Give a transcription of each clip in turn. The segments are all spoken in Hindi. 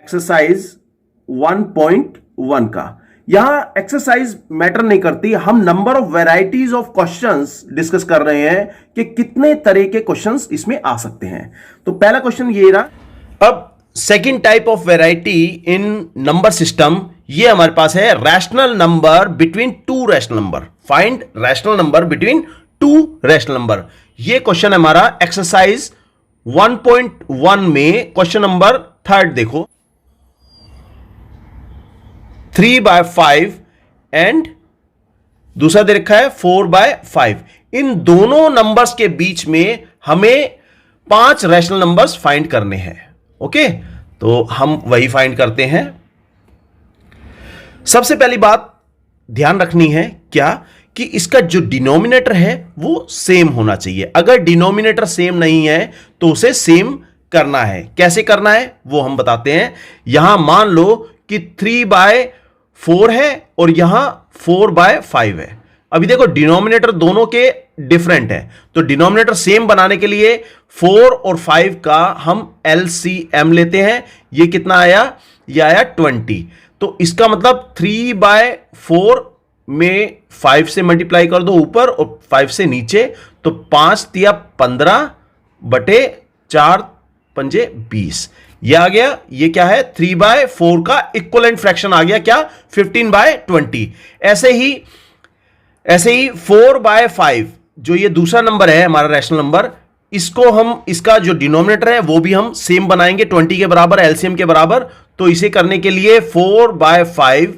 एक्सरसाइज 1.1 का। यहां एक्सरसाइज मैटर नहीं करती, हम number of varieties of questions discuss कर रहे हैं कि कितने तरह के क्वेश्चंस इसमें आ सकते हैं। तो पहला क्वेश्चन ये रहा। अब second type of variety in number system, ये हमारे पास है rational number between two rational number. Find rational number between two rational number. ये क्वेश्चन हमारा एक्सरसाइज 1.1 में क्वेश्चन नंबर 3 देखो। 3/5 एंड दूसरा दे रखा है 4/5। इन दोनों नंबर्स के बीच में हमें 5 रैशनल नंबर्स फाइंड करने हैं। ओके, तो हम वही फाइंड करते हैं। सबसे पहली बात ध्यान रखनी है क्या, कि इसका जो डिनोमिनेटर है वो सेम होना चाहिए। अगर डिनोमिनेटर सेम नहीं है तो उसे सेम करना है। कैसे करना है वो हम बताते हैं। यहां मान लो कि 3/4 है और यहां 4/5 है। अभी देखो डिनोमिनेटर दोनों के डिफरेंट है, तो डिनोमिनेटर सेम बनाने के लिए 4 और 5 का हम एलसीएम लेते हैं। ये कितना आया, ये आया 20। तो इसका मतलब 3/4 में 5 से मल्टीप्लाई कर दो ऊपर और 5 से नीचे, तो 5 तिया 15 बटे 4 पंजे 20। यह आ गया। ये क्या है, 3/4 का इक्विवेलेंट फ्रैक्शन आ गया क्या, 15/20। ऐसे ही 4/5 जो ये दूसरा नंबर है हमारा रैशनल नंबर, इसको हम, इसका जो डिनोमिनेटर है वो भी हम सेम बनाएंगे 20 के बराबर, एलसीएम के बराबर। तो इसे करने के लिए 4/5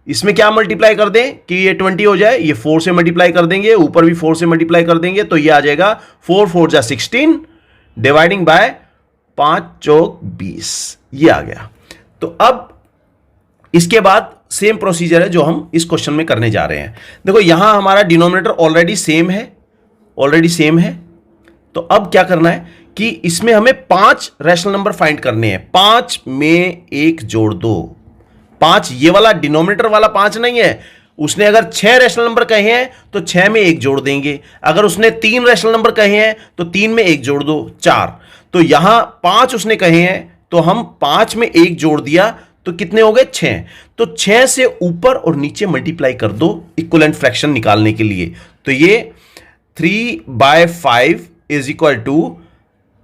इसमें क्या मल्टीप्लाई कर दें कि ये 20 हो जाए, ये 4 से मल्टीप्लाई कर देंगे, ऊपर भी 4 से मल्टीप्लाई कर देंगे, तो ये आ जाएगा 4 4 जा 16 डिवाइडिंग बाय 5 चौक 20। ये आ गया। तो अब इसके बाद सेम प्रोसीजर है जो हम इस क्वेश्चन में करने जा रहे हैं। देखो यहां हमारा डिनोमिनेटर ऑलरेडी सेम है। तो अब क्या करना है कि इसमें हमें 5 रैशनल नंबर फाइंड करने हैं। 5 में 1 जोड़ दो। 5 ये वाला डिनोमिनेटर वाला 5 नहीं है। उसने अगर 6 रैशनल नंबर कहे हैं तो 6 में 1 जोड़ देंगे। अगर उसने 3 रैशनल नंबर कहे हैं तो 3 में 1 जोड़ दो, 4। तो यहां 5 उसने कहे हैं तो हम 5 में 1 जोड़ दिया, तो कितने हो गए, 6। तो 6 से ऊपर और नीचे मल्टीप्लाई कर दो इक्विवेलेंट फ्रैक्शन निकालने के लिए। तो ये 3/5 इज इक्वल टू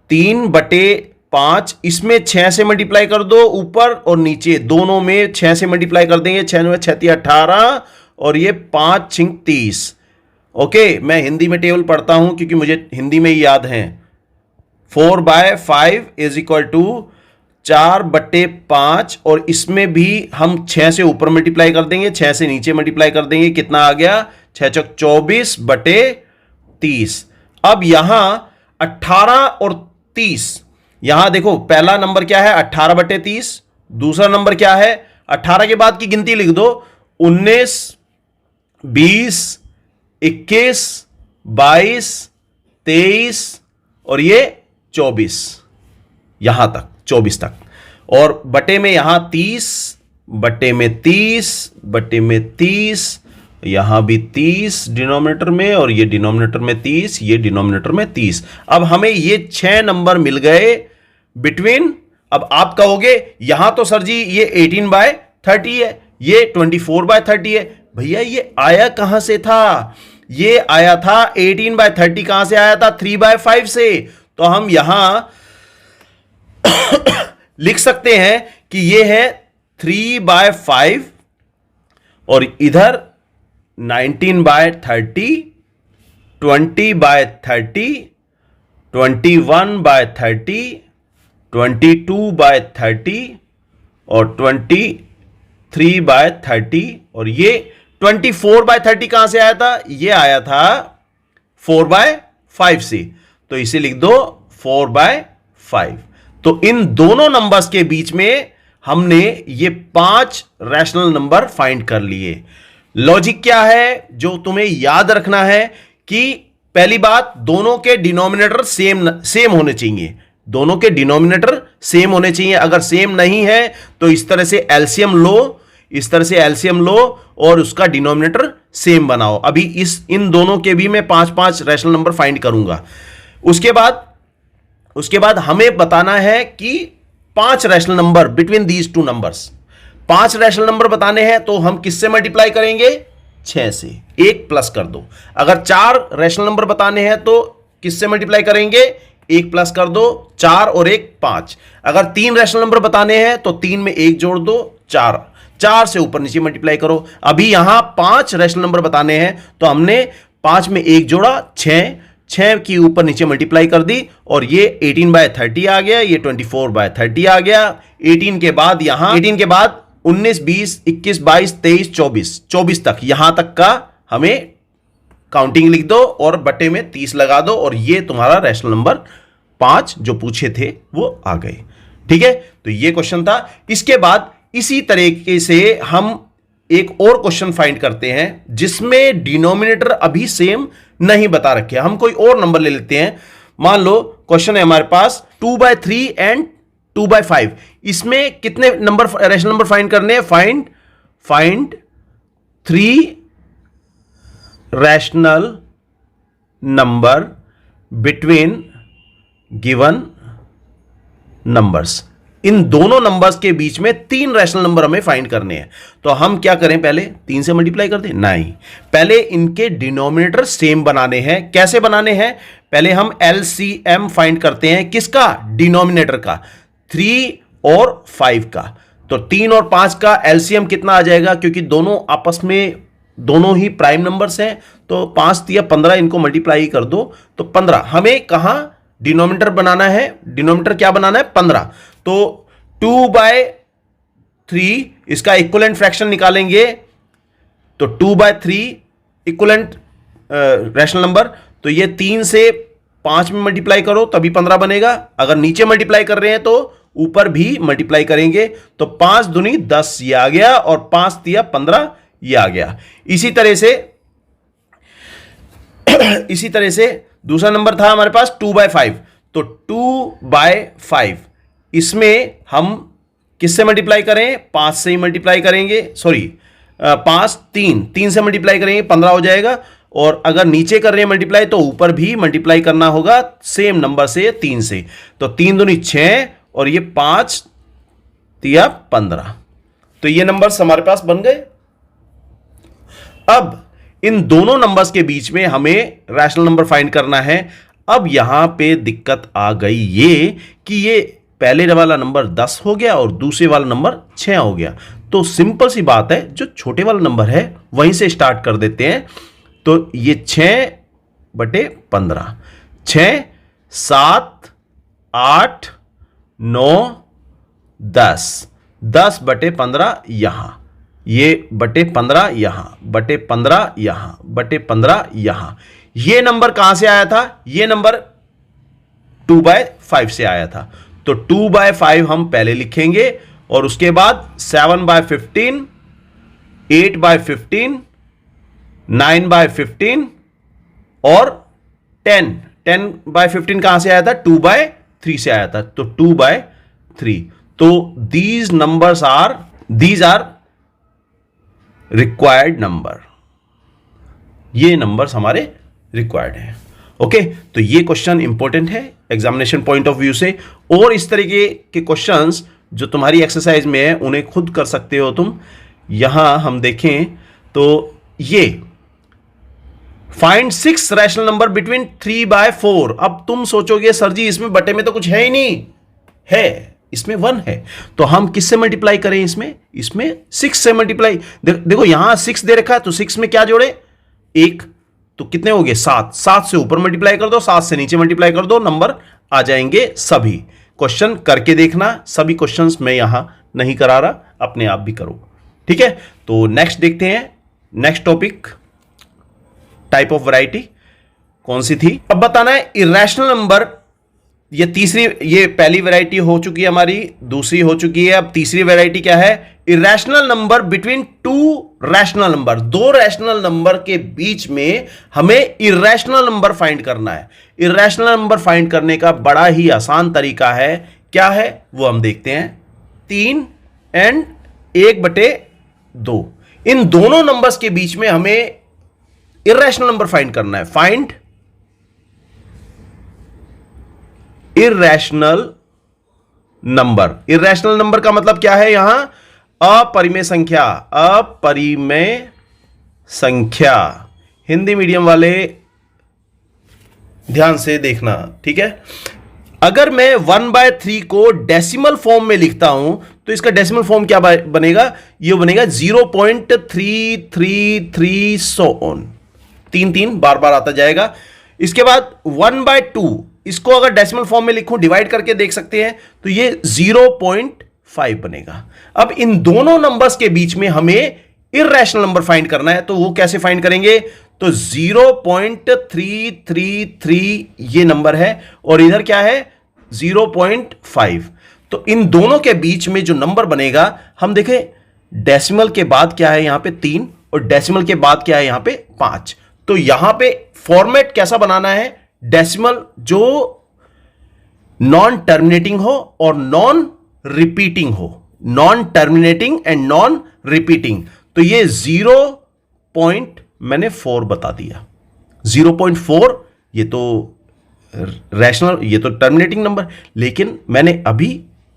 3/5। इसमें 6 से मल्टीप्लाई कर दो ऊपर और नीचे, दोनों में 6 से मल्टीप्लाई कर देंगे। 6 में 6 18 और ये 5 6 30। ओके, मैं हिंदी में टेबल पढ़ता हूं क्योंकि मुझे हिंदी में ही याद है। 4/5 इज इक्वल टू 4/5 और इसमें भी हम 6 से ऊपर मल्टीप्लाई कर देंगे, 6 से नीचे मल्टीप्लाई कर देंगे। कितना आ गया, 6 चौक 24/30। अब यहां 18 और 30, यहां देखो पहला नंबर क्या है 18/30, दूसरा नंबर क्या है, 18 के बाद की गिनती लिख दो, 19 20 21 22 23 और ये 24, यहां तक 24 तक। और बटे में यहां 30, बटे में 30, बटे में 30, यहां भी 30 डिनोमिनेटर में, और ये डिनोमिनेटर में 30, ये डिनोमिनेटर में 30। अब हमें ये 6 नंबर मिल गए बिटवीन। अब आप कहोगे यहां तो सर जी ये 18/30 है, ये 24/30 है। भैया ये आया कहां से था, ये आया था 18/30 कहां से आया था, 3/5 से। तो हम यहां लिख सकते हैं कि ये है 3/5 और इधर 19/30, 20/30, 21/30, 22/30 और 23/30 और ये 24/30 कहां से आया था, ये आया था 4/5 से। तो इसे लिख दो 4/5। तो इन दोनों नंबर्स के बीच में हमने ये 5 रैशनल नंबर फाइंड कर लिए। लॉजिक क्या है जो तुम्हें याद रखना है कि पहली बात, दोनों के डिनोमिनेटर सेम होने चाहिए। दोनों के डिनोमिनेटर सेम होने चाहिए। अगर सेम नहीं है तो इस तरह से एलसीएम लो, और उसका डिनोमिनेटर सेम बनाओ। अभी इन दोनों के भी मैं 5-5 रैशनल नंबर फाइंड करूंगा। उसके बाद हमें बताना है कि 5 rational number between these two numbers. 5 rational number बताने हैं तो हम किससे मल्टीप्लाई करेंगे? 6 से। 1 प्लस कर दो। अगर 4 रैशनल नंबर बताने हैं तो किससे मल्टीप्लाई करेंगे? 1 प्लस कर दो। 4 और 1 5। अगर 3 रैशनल नंबर बताने हैं तो 3 में 1 जोड़ दो, 4। 4 से ऊपर नीचे मल्टीप्लाई करो। अभी यहां 5 रैशनल नंबर बताने हैं तो हमने 5 में 1 जोड़ा, 6। 6 की ऊपर नीचे मल्टीप्लाई कर दी और ये 18/30 आ गया, ये 24/30 आ गया। 18 के बाद यहां 18 के बाद 19, 20, 21, 22, 23, 24 तक, यहां तक का हमें काउंटिंग लिख दो और बटे में 30 लगा दो और ये तुम्हारा रैशनल नंबर 5 जो पूछे थे वो आ गए। ठीक है, तो ये क्वेश्चन था। इसके बाद इसी तरीके से हम एक और क्वेश्चन फाइंड करते हैं जिसमें डिनोमिनेटर अभी सेम नहीं बता रखे। हम कोई और नंबर ले लेते हैं। मान लो क्वेश्चन है हमारे पास 2/3 एंड 2/5। इसमें कितने नंबर रैशनल नंबर फाइंड करने हैं? Find 3 rational number between given numbers. इन दोनों नंबर्स के बीच में 3 रैशनल नंबर हमें फाइंड करने हैं। तो हम क्या करें? पहले 3 से मल्टीप्लाई कर दें? नहीं, पहले इनके डिनोमिनेटर सेम बनाने हैं। कैसे बनाने हैं? पहले हम एलसीएम फाइंड करते हैं। किसका? डिनोमिनेटर का। 3 और 5 का। तो 3 और 5 का एलसीएम कितना आ जाएगा? क्योंकि दोनों आपस में दोनों ही प्राइम नंबर्स हैं तो 5 या 15 इनको मल्टीप्लाई कर दो तो 15। हमें कहां डिनोमिनेटर बनाना है? डिनोमिनेटर क्या बनाना है? 15। तो 2/3 इसका इक्विवेलेंट फ्रैक्शन निकालेंगे तो 2/3 इक्विवेलेंट रैशनल नंबर। तो ये 3 से 5 में मल्टीप्लाई करो तभी 15 बनेगा। अगर नीचे मल्टीप्लाई कर रहे हैं तो ऊपर भी मल्टीप्लाई करेंगे तो 5 दूनी 10 ये आ गया और 5 तिया 15 ये आ गया। इसी तरह से दूसरा नंबर था हमारे पास 2/5। तो 2/5 इसमें हम किससे मल्टीप्लाई करें? 5 से ही मल्टीप्लाई करेंगे। सॉरी, 5 3 से मल्टीप्लाई करेंगे 15 हो जाएगा। और अगर नीचे कर रहे हैं मल्टीप्लाई तो ऊपर भी मल्टीप्लाई करना होगा सेम नंबर से, 3 से। तो 3 दूनी 6 और ये 5 तिया 15। तो ये नंबर्स हमारे पास बन गए। अब इन दोनों नंबर्स के बीच में हमें रैशनल नंबर फाइंड करना है। अब यहां पे दिक्कत आ गई ये कि ये पहले वाला नंबर 10 हो गया और दूसरे वाला नंबर 6 हो गया। तो सिंपल सी बात है, जो छोटे वाला नंबर है वहीं से स्टार्ट कर देते हैं। तो ये 6/15, 6, 7, 8, 9, 10, 10/15 यहां, ये बटे 15 यहां, बटे 15 यहां, बटे 15 यहां। ये नंबर कहां से आया था? ये नंबर 2/5 से आया था। तो 2/5 हम पहले लिखेंगे और उसके बाद 7/15, 8/15, 9/15 और 10/15 कहां से आया था? 2/3 से आया था। तो 2/3। तो these आर रिक्वायर्ड नंबर। ये नंबर्स हमारे रिक्वायर्ड हैं। ओके, तो ये क्वेश्चन इंपॉर्टेंट है एग्जामिनेशन पॉइंट ऑफ व्यू से। और इस तरीके के क्वेश्चंस जो तुम्हारी एक्सरसाइज में है उन्हें खुद कर सकते हो तुम। यहां हम देखें तो ये फाइंड 6 रैशनल नंबर बिटवीन 3/4। अब तुम सोचोगे सर जी इसमें बटे में तो कुछ है ही नहीं। है, इसमें 1 है। तो हम किससे मल्टीप्लाई करें? इसमें 6 से मल्टीप्लाई। देखो यहां 6 दे रखा है तो 6 में क्या जोड़े? 1। तो कितने हो गए? 7। 7 से ऊपर मल्टीप्लाई कर दो, 7 से नीचे मल्टीप्लाई कर दो, नंबर आ जाएंगे सभी। क्वेश्चन करके देखना, सभी क्वेश्चंस मैं यहां नहीं करा रहा, अपने आप भी करो। ठीक है, तो नेक्स्ट देखते हैं। Next topic, type of variety कौन सी थी? अब बताना है इरेशनल नंबर। ये पहली वैरायटी हो चुकी है हमारी, दूसरी हो चुकी है। अब तीसरी वैरायटी क्या है? Irrational number between 2 rational number. 2 rational number के बीच में हमें इरेशनल नंबर फाइंड करना है। इरेशनल नंबर फाइंड करने का बड़ा ही आसान तरीका है। क्या है वो हम देखते हैं। 3 एंड 1/2। इन दोनों नंबर्स के बीच में हमें इरेशनल नंबर फाइंड करना है। Find irrational number. Irrational number का मतलब क्या है यहां? अपरिमेय संख्या। अपरिमेय संख्या। हिंदी मीडियम वाले ध्यान से देखना, ठीक है। अगर मैं 1/3 को डेसिमल फॉर्म में लिखता हूं तो इसका डेसिमल फॉर्म क्या बनेगा? ये बनेगा 0.333 सो ऑन, 3 बार बार आता जाएगा। इसके बाद 1/2 इसको अगर डेसिमल फॉर्म में लिखूं, डिवाइड करके देख सकते हैं, तो ये 0.5 बनेगा। अब इन दोनों नंबर्स के बीच में हमें इर्रेशनल नंबर फाइंड करना है, तो वो कैसे फाइंड करेंगे? तो 0.333 ये नंबर है और इधर क्या है? 0.5। तो इन दोनों के बीच में जो नंबर बनेगा, हम देखें डेसिमल के बाद क्या है यहां पे 3 और डेसिमल के बाद क्या है यहां पे 5। तो यहां पे फॉर्मेट कैसा बनाना है? डेसिमल जो नॉन टर्मिनेटिंग हो और नॉन रिपीटिंग हो। Non terminating and non repeating. तो ये 0.4 बता दिया। 0.4 ये तो रैशनल, ये तो टर्मिनेटिंग नंबर, लेकिन मैंने अभी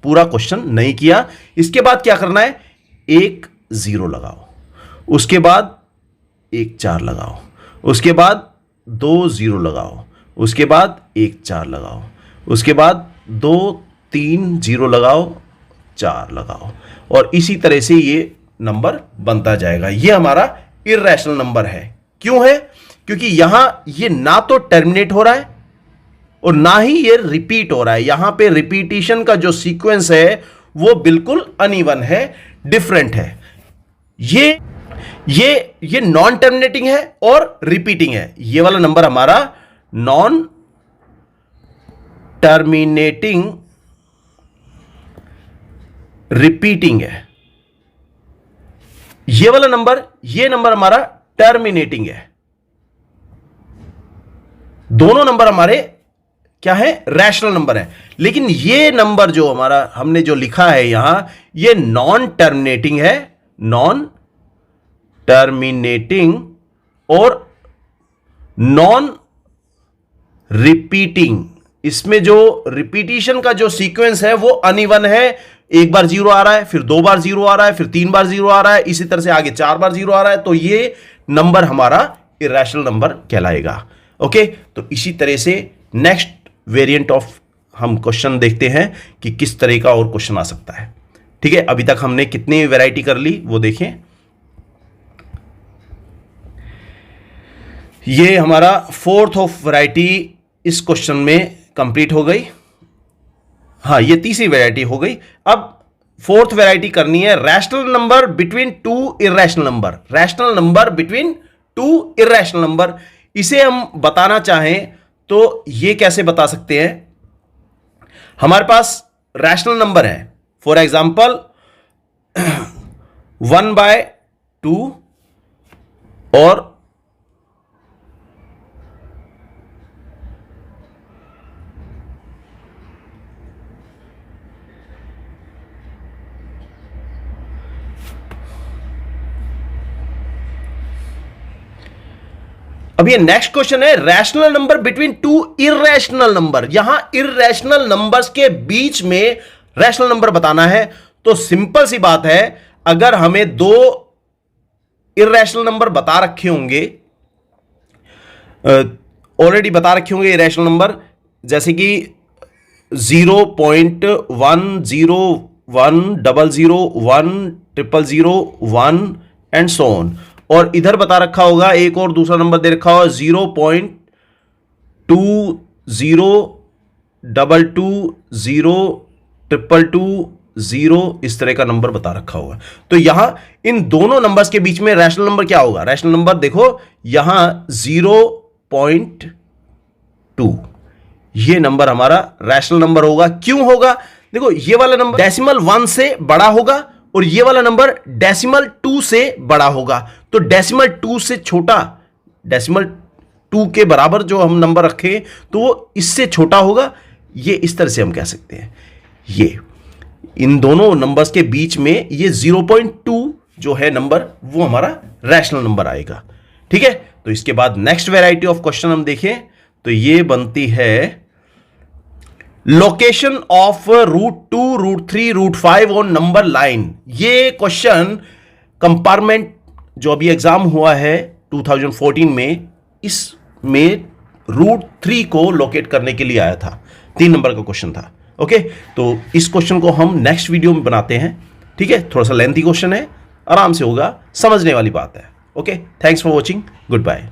पूरा क्वेश्चन नहीं किया। इसके बाद क्या करना है? एक 0 लगाओ, उसके बाद एक 4 लगाओ, उसके बाद 2 0 लगाओ, उसके बाद एक 4 लगाओ, उसके बाद 2 3 0 लगाओ, 4 लगाओ, और इसी तरह से ये नंबर बनता जाएगा। ये हमारा इर्रेशनल नंबर है। क्यों है? क्योंकि यहां ये ना तो टर्मिनेट हो रहा है और ना ही ये रिपीट हो रहा है। यहां पे रिपीटिशन का जो सीक्वेंस है वो बिल्कुल अनइवन है, डिफरेंट है। ये नॉन टर्मिनेटिंग है और रिपीटिंग है। ये वाला नंबर हमारा नॉन टर्मिनेटिंग रिपीटिंग है। ये वाला नंबर, ये नंबर हमारा टर्मिनेटिंग है। दोनों नंबर हमारे क्या है? रैशनल नंबर है। लेकिन ये नंबर जो हमारा हमने जो लिखा है यहां, ये नॉन टर्मिनेटिंग है, नॉन टर्मिनेटिंग और नॉन रिपीटिंग। इसमें जो रिपीटिशन का जो सीक्वेंस है वो अनइवन है। एक बार 0 आ रहा है, फिर 2 बार 0 आ रहा है, फिर 3 बार 0 आ रहा है, इसी तरह से आगे 4 बार 0 आ रहा है। तो ये नंबर हमारा इर्रेशनल नंबर कहलाएगा। ओके, तो इसी तरह से नेक्स्ट वेरिएंट ऑफ हम क्वेश्चन देखते हैं कि किस तरह का और क्वेश्चन आ सकता है। ठीक है, अभी तक हमने कितनी वैरायटी कर ली वो देखें। ये हमारा फोर्थ ऑफ वैरायटी इस क्वेश्चन में कंप्लीट हो गई। हाँ, ये तीसरी वैरायटी हो गई। अब फोर्थ वैरायटी करनी है, rational number between two irrational number. Rational number between two irrational number, इसे हम बताना चाहें तो ये कैसे बता सकते हैं? हमारे पास रैशनल नंबर है, फॉर एग्जांपल 1/2 और अब ये नेक्स्ट क्वेश्चन है, rational number between two irrational number. यहां इर्रेशनल नंबर्स के बीच में रैशनल नंबर बताना है। तो सिंपल सी बात है, अगर हमें दो इर्रेशनल नंबर बता रखे होंगे, ऑलरेडी बता रखे होंगे इर्रेशनल नंबर, जैसे कि 0.1010010010001 एंड सो ऑन, और इधर बता रखा होगा एक और दूसरा नंबर दे रखा होगा 0.202202220, इस तरह का नंबर बता रखा होगा। तो यहां इन दोनों नंबर्स के बीच में रैशनल नंबर क्या होगा? रैशनल नंबर देखो यहां 0.2, ये नंबर हमारा रैशनल नंबर होगा। क्यों होगा? देखो ये वाला नंबर डेसिमल 1 से बड़ा होगा और ये वाला नंबर डेसिमल 2 से बड़ा होगा। तो डेसिमल 2 से छोटा, डेसिमल 2 के बराबर जो हम नंबर रखें तो वो इससे छोटा होगा। ये इस तरह से हम कह सकते हैं, ये इन दोनों नंबर्स के बीच में ये 0.2 जो है नंबर वो हमारा रैशनल नंबर आएगा। ठीक है, तो इसके बाद नेक्स्ट वैरायटी ऑफ क्वेश्चन हम देखें तो ये बनती है location of root 2, root 3, root 5 on number line. ये क्वेश्चन कंपार्टमेंट जो अभी एग्जाम हुआ है 2014 में, इसमें रूट 3 को लोकेट करने के लिए आया था। 3 नंबर का क्वेश्चन था। ओके, तो इस क्वेश्चन को हम नेक्स्ट वीडियो में बनाते हैं। ठीक है, थोड़ा सा लेंथी क्वेश्चन है, आराम से होगा, समझने वाली बात है। Okay, thanks for watching, good bye.